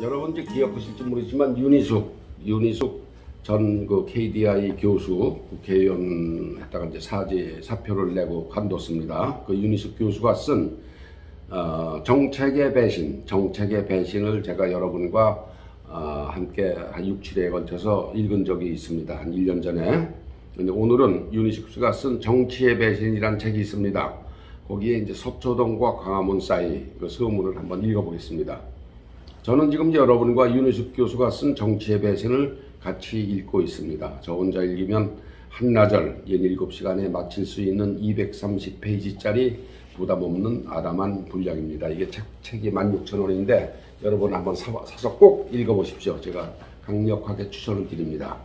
여러분 이제 기억하실지 모르지만 윤희숙 전 그 KDI 교수 국회의원 했다가 이제 사표를 내고 관뒀습니다. 그 윤희숙 교수가 쓴 정책의 배신을 제가 여러분과 함께 한 6, 7회에 걸쳐서 읽은 적이 있습니다. 한 1년 전에. 근데 오늘은 윤희숙 교수가 쓴 정치의 배신이란 책이 있습니다. 거기에 이제 서초동과 광화문 사이 그 서문을 한번 읽어보겠습니다. 저는 지금 여러분과 윤희숙 교수가 쓴 정치의 배신을 같이 읽고 있습니다. 저 혼자 읽으면 한나절 17시간에 마칠 수 있는 230페이지짜리 부담없는 아담한 분량입니다. 이게 책이 16,000원인데 여러분 한번 사서 꼭 읽어보십시오. 제가 강력하게 추천을 드립니다.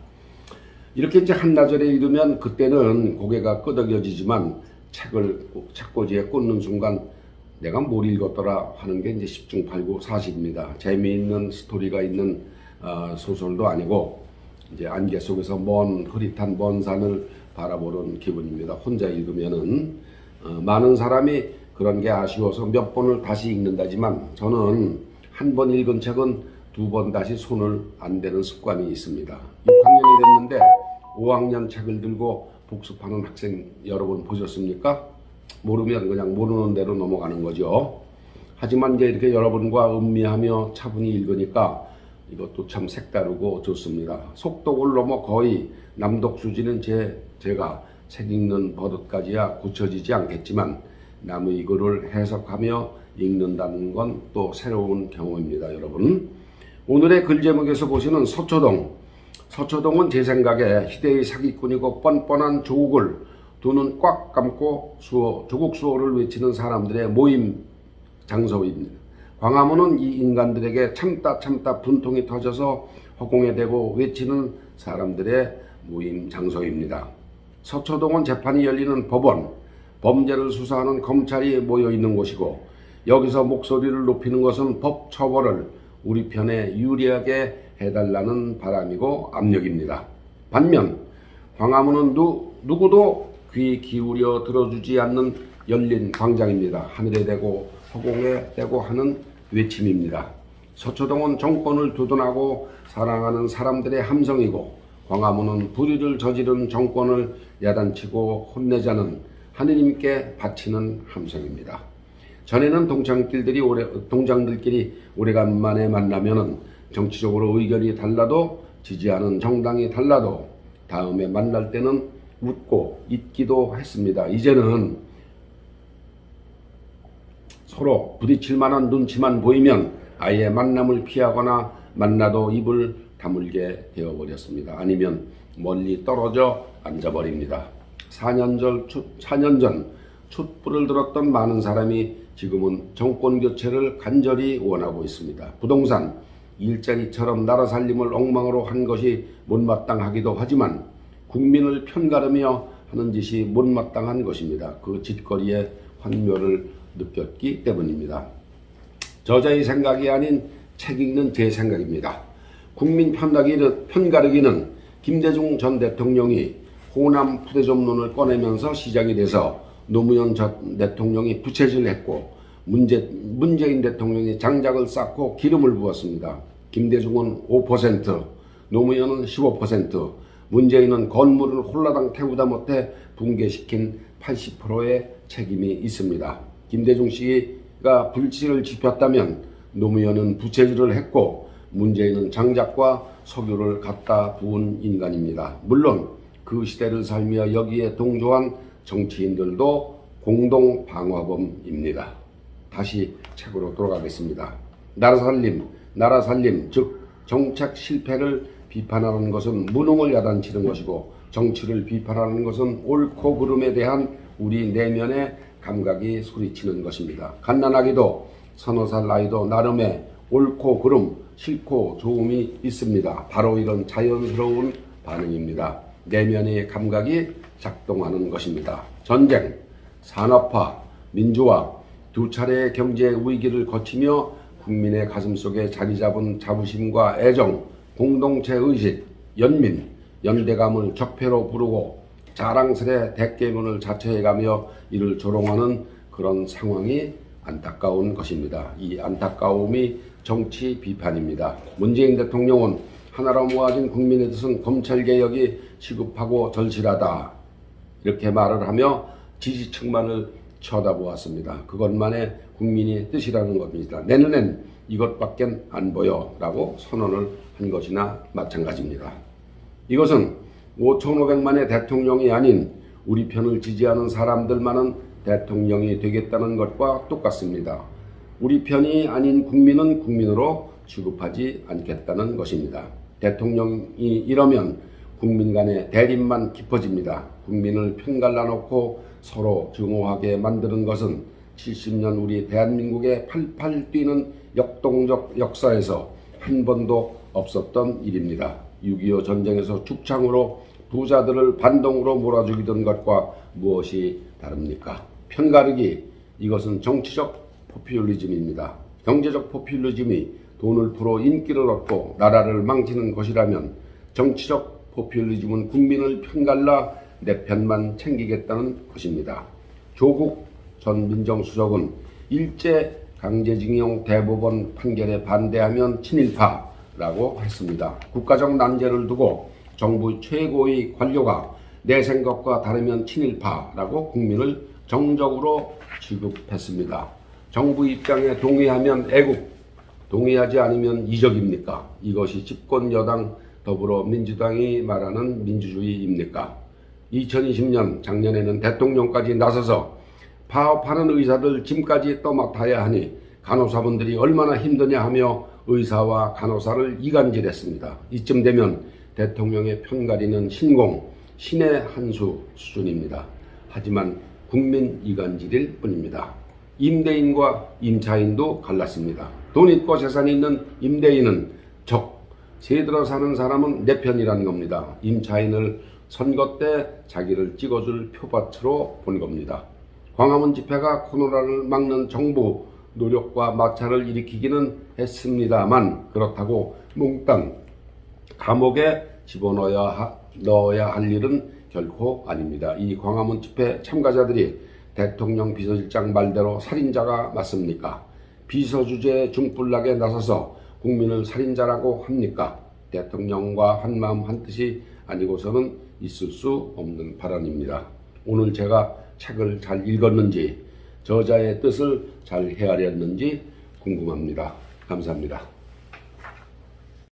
이렇게 이제 한나절에 읽으면 그때는 고개가 끄덕여지지만 책을 책꽂이에 꽂는 순간 내가 뭘 읽었더라 하는 게 이제 10중 8구 40입니다. 재미있는 스토리가 있는 소설도 아니고 이제 안개 속에서 흐릿한 먼 산을 바라보는 기분입니다. 혼자 읽으면은 많은 사람이 그런 게 아쉬워서 몇 번을 다시 읽는다지만 저는 한 번 읽은 책은 2번 다시 손을 안 대는 습관이 있습니다. 6학년이 됐는데 5학년 책을 들고 복습하는 학생 여러분 보셨습니까? 모르면 그냥 모르는 대로 넘어가는 거죠. 하지만 이제 이렇게 여러분과 음미하며 차분히 읽으니까 이것도 참 색다르고 좋습니다. 속독을 넘어 거의 남독 수준은 제가 책 읽는 버릇까지야 고쳐지지 않겠지만 남의 글을 해석하며 읽는다는 건 또 새로운 경험입니다. 여러분, 오늘의 글 제목에서 보시는 서초동은 제 생각에 희대의 사기꾼이고 뻔뻔한 조국을 두 눈 꽉 감고 조국 수호를 외치는 사람들의 모임 장소입니다. 광화문은 이 인간들에게 참다 분통이 터져서 허공에 대고 외치는 사람들의 모임 장소입니다. 서초동은 재판이 열리는 법원, 범죄를 수사하는 검찰이 모여있는 곳이고 여기서 목소리를 높이는 것은 법 처벌을 우리 편에 유리하게 해달라는 바람이고 압력입니다. 반면 광화문은 누구도 귀 기울여 들어주지 않는 열린 광장입니다. 하늘에 대고 허공에 대고 하는 외침입니다. 서초동은 정권을 두둔하고 사랑하는 사람들의 함성이고 광화문은 불의를 저지른 정권을 야단치고 혼내자는 하느님께 바치는 함성입니다. 전에는 동장들끼리 오래간만에 만나면은 정치적으로 의견이 달라도 지지하는 정당이 달라도 다음에 만날 때는 웃고 잊기도 했습니다. 이제는 서로 부딪힐 만한 눈치만 보이면 아예 만남을 피하거나 만나도 입을 다물게 되어버렸습니다. 아니면 멀리 떨어져 앉아버립니다. 4년 전 촛불을 들었던 많은 사람이 지금은 정권 교체를 간절히 원하고 있습니다. 부동산, 일자리처럼 나라 살림을 엉망으로 한 것이 못마땅하기도 하지만 국민을 편가르며 하는 짓이 못마땅한 것입니다. 그 짓거리의 환멸을 느꼈기 때문입니다. 저자의 생각이 아닌 책 읽는 제 생각입니다. 국민 편가르기는 김대중 전 대통령이 호남 푸대접론을 꺼내면서 시작이 돼서 노무현 전 대통령이 부채질을 했고 문재인 대통령이 장작을 쌓고 기름을 부었습니다. 김대중은 5%, 노무현은 15%, 문재인은 건물을 홀라당 태우다 못해 붕괴시킨 80%의 책임이 있습니다. 김대중 씨가 불씨를 지폈다면 노무현은 부채질을 했고 문재인은 장작과 석유를 갖다 부은 인간입니다. 물론 그 시대를 살며 여기에 동조한 정치인들도 공동 방화범입니다. 다시 책으로 돌아가겠습니다. 나라 살림, 즉 정책 실패를 비판하는 것은 무능을 야단치는 것이고 정치를 비판하는 것은 옳고 그름에 대한 우리 내면의 감각이 소리치는 것입니다. 갓난아기도 서너 살 나이도 나름의 옳고 그름, 싫고 좋음이 있습니다. 바로 이런 자연스러운 반응입니다. 내면의 감각이 작동하는 것입니다. 전쟁, 산업화, 민주화, 두 차례의 경제 위기를 거치며 국민의 가슴속에 자리 잡은 자부심과 애정, 공동체 의식, 연대감을 적폐로 부르고 자랑스레 대깨문을 자처해가며 이를 조롱하는 그런 상황이 안타까운 것입니다. 이 안타까움이 정치 비판입니다. 문재인 대통령은 하나로 모아진 국민의 뜻은 검찰개혁이 시급하고 절실하다 이렇게 말을 하며 지지층만을 쳐다보았습니다. 그것만의 국민의 뜻이라는 겁니다. 내 눈엔 이것밖엔 안 보여 라고 선언을 한 것이나 마찬가지입니다. 이것은 5,500만의 대통령이 아닌 우리 편을 지지하는 사람들만은 대통령이 되겠다는 것과 똑같습니다. 우리 편이 아닌 국민은 국민으로 취급하지 않겠다는 것입니다. 대통령이 이러면 국민 간의 대립만 깊어집니다. 국민을 편갈라놓고 서로 증오하게 만드는 것은 70년 우리 대한민국의 팔팔 뛰는 역동적 역사에서 한 번도 없었던 일입니다. 6.25 전쟁에서 죽창으로 부자들을 반동으로 몰아죽이던 것과 무엇이 다릅니까? 편가르기, 이것은 정치적 포퓰리즘입니다. 경제적 포퓰리즘이 돈을 풀어 인기를 얻고 나라를 망치는 것이라면 정치적 포퓰리즘은 국민을 편갈라 내 편만 챙기겠다는 것입니다. 조국 전 민정수석은 일제 강제징용 대법원 판결에 반대하면 친일파라고 했습니다. 국가적 난제를 두고 정부 최고의 관료가 내 생각과 다르면 친일파라고 국민을 정적으로 취급했습니다. 정부 입장에 동의하면 애국, 동의하지 않으면 이적입니까? 이것이 집권 여당 더불어민주당이 말하는 민주주의입니까? 2020년 작년에는 대통령까지 나서서 파업하는 의사들 짐까지 떠맡아야 하니 간호사분들이 얼마나 힘드냐 하며 의사와 간호사를 이간질했습니다. 이쯤 되면 대통령의 편가리는 신공, 신의 한 수 수준입니다. 하지만 국민 이간질일 뿐입니다. 임대인과 임차인도 갈랐습니다. 돈 있고 재산이 있는 임대인은 적, 새들어 사는 사람은 내 편이라는 겁니다. 임차인을 선거 때 자기를 찍어줄 표밭으로 본 겁니다. 광화문 집회가 코로나를 막는 정부 노력과 마찰을 일으키기는 했습니다만 그렇다고 몽땅 감옥에 집어넣어야 할 일은 결코 아닙니다. 이 광화문 집회 참가자들이 대통령 비서실장 말대로 살인자가 맞습니까? 비서주제 중불나게 나서서 국민을 살인자라고 합니까? 대통령과 한마음 한뜻이 아니고서는 있을 수 없는 발언입니다. 오늘 제가 책을 잘 읽었는지 저자의 뜻을 잘 헤아렸는지 궁금합니다. 감사합니다.